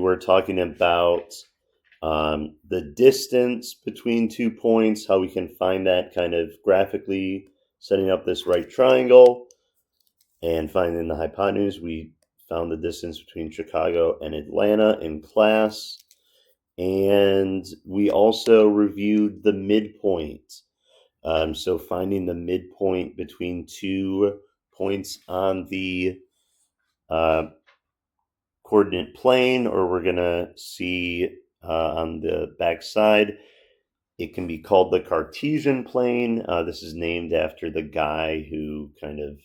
were talking about the distance between 2 points, how we can find that kind of graphically, setting up this right triangle and finding the hypotenuse. We found the distance between Chicago and Atlanta in class. And we also reviewed the midpoint. So finding the midpoint between 2 points on the coordinate plane, or we're going to see on the back side, it can be called the Cartesian plane. This is named after the guy who kind of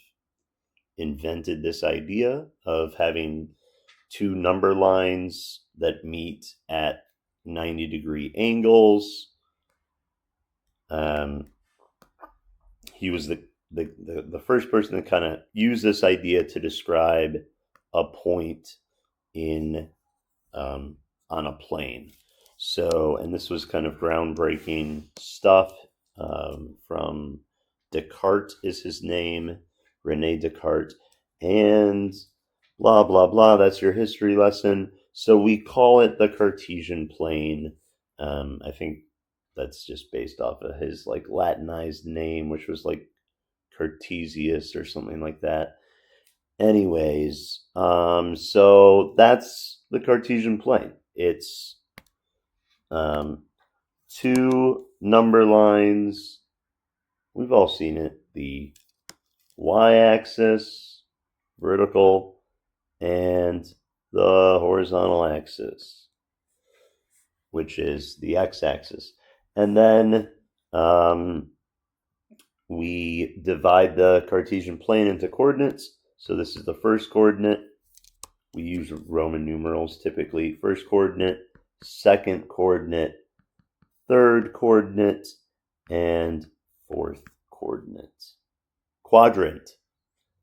invented this idea of having 2 number lines that meet at 90-degree angles. He was the first person to kind of use this idea to describe a point in on a plane. So, and this was kind of groundbreaking stuff from Descartes is his name, Rene Descartes, and blah, blah, blah. That's your history lesson. So we call it the Cartesian plane. I think that's just based off of his like Latinized name, which was like Cartesius or something like that. Anyways, so that's the Cartesian plane. It's 2 number lines. We've all seen it. The y-axis, vertical, and the horizontal axis, which is the x-axis. And then we divide the Cartesian plane into coordinates. So this is the first coordinate. We use Roman numerals typically. First coordinate, second coordinate, third coordinate, and fourth coordinate. Quadrant.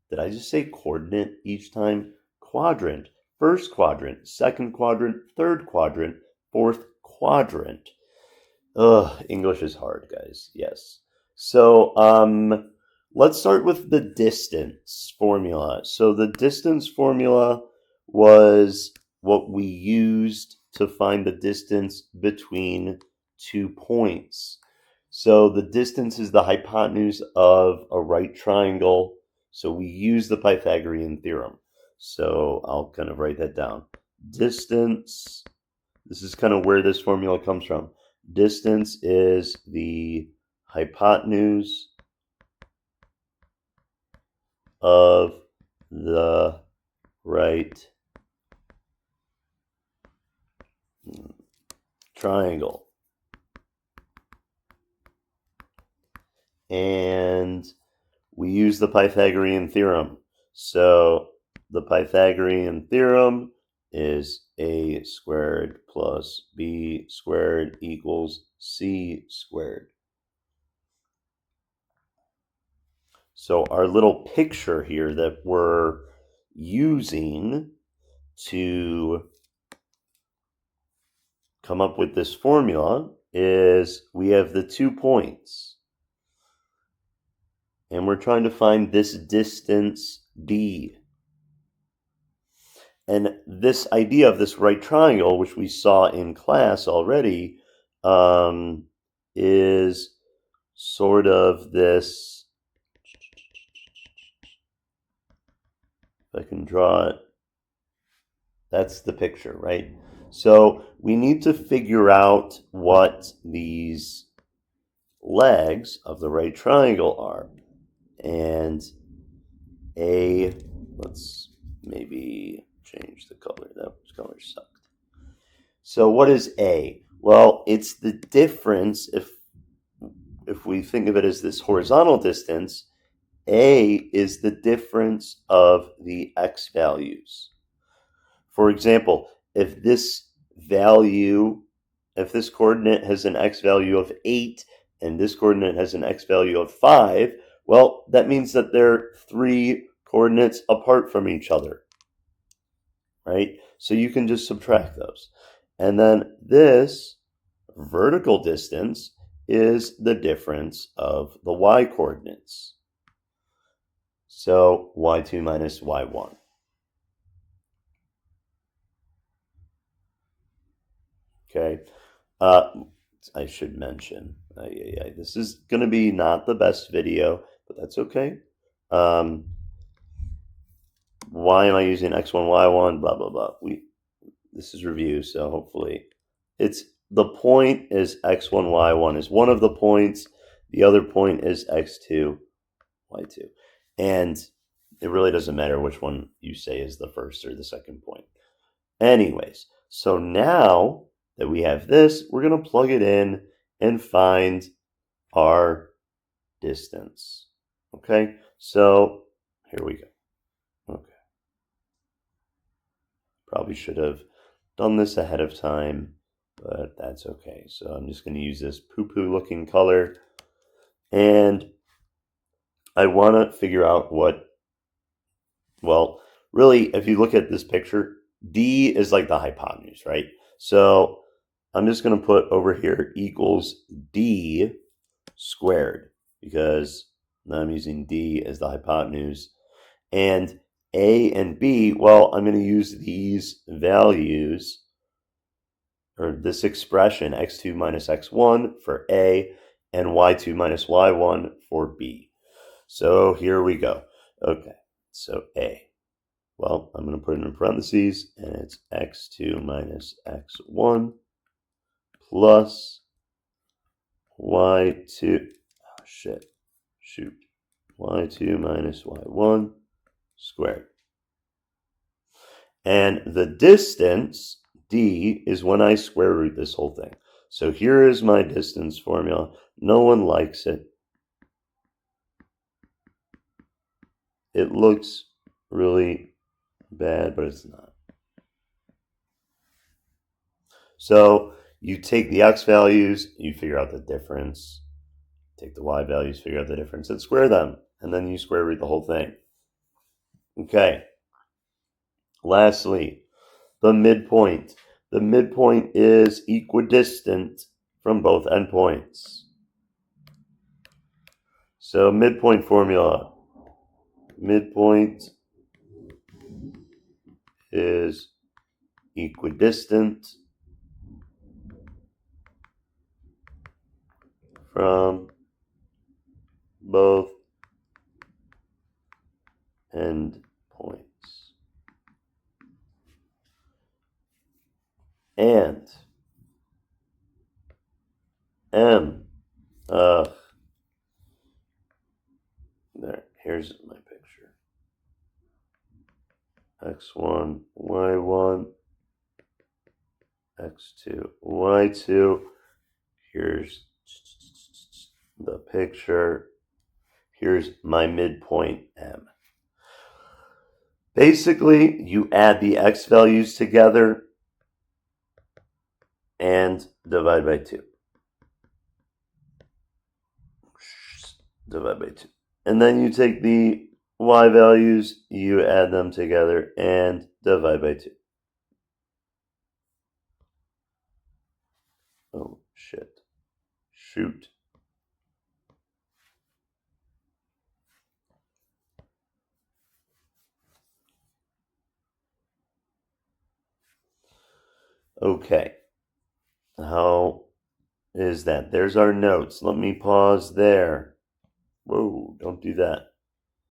Did I just say coordinate each time? Quadrant. First quadrant, second quadrant, third quadrant, fourth quadrant. English is hard, guys. Yes. So, let's start with the distance formula. So the distance formula was what we used to find the distance between 2 points. So the distance is the hypotenuse of a right triangle. So we use the Pythagorean theorem. So I'll kind of write that down. Distance, this is kind of where this formula comes from. Distance is the hypotenuse of the right triangle. And we use the Pythagorean theorem. So the Pythagorean theorem is a squared plus b squared equals c squared. So our little picture here that we're using to come up with this formula is we have the 2 points. And we're trying to find this distance b. And this idea of this right triangle, which we saw in class already, is sort of this, if I can draw it, that's the picture, right? So we need to figure out what these legs of the right triangle are. And let's maybe change the color. That color sucked. So what is A? Well, it's the difference, if we think of it as this horizontal distance, A is the difference of the x values. For example, if this coordinate has an x value of 8 and this coordinate has an x value of 5, well, that means that they're 3 coordinates apart from each other, right? So you can just subtract those. And then this vertical distance is the difference of the y coordinates. So y2 minus y1. Okay. I should mention, this is going to be not the best video, but that's okay. Why am I using x1, y1, blah, blah, blah. This is review, so hopefully the point is x1, y1 is one of the points. The other point is x2, y2. And it really doesn't matter which one you say is the first or the second point. Anyways, so now that we have this, we're going to plug it in and find our distance. Okay, so here we go. Okay. Probably should have done this ahead of time, but that's okay. So I'm just going to use this poo-poo looking color, and I want to figure out well, really, if you look at this picture, D is like the hypotenuse, right? So I'm just going to put over here equals D squared, because now I'm using D as the hypotenuse. And A and B, well, I'm going to use these values, or this expression, x2 minus x1 for A and y2 minus y1 for B. So here we go. Okay, so A. Well, I'm going to put it in parentheses, and it's x2 minus x1 plus y2, y2 minus y1 squared. And the distance, D, is when I square root this whole thing. So here is my distance formula. No one likes it. It looks really bad, but it's not. So you take the x values, you figure out the difference. Take the y values, figure out the difference, and square them. And then you square root the whole thing. Okay. Lastly, the midpoint. The midpoint is equidistant from both endpoints. So midpoint formula. Midpoint is equidistant from both endpoints. And M, here's my picture. X1, Y1, X2, Y2. Here's the picture. Here's my midpoint M. Basically, you add the x values together and divide by 2. Divide by 2. And then you take the y values, you add them together and divide by 2. Oh, shit. Shoot. Okay. How is that? There's our notes. Let me pause there. Whoa, don't do that.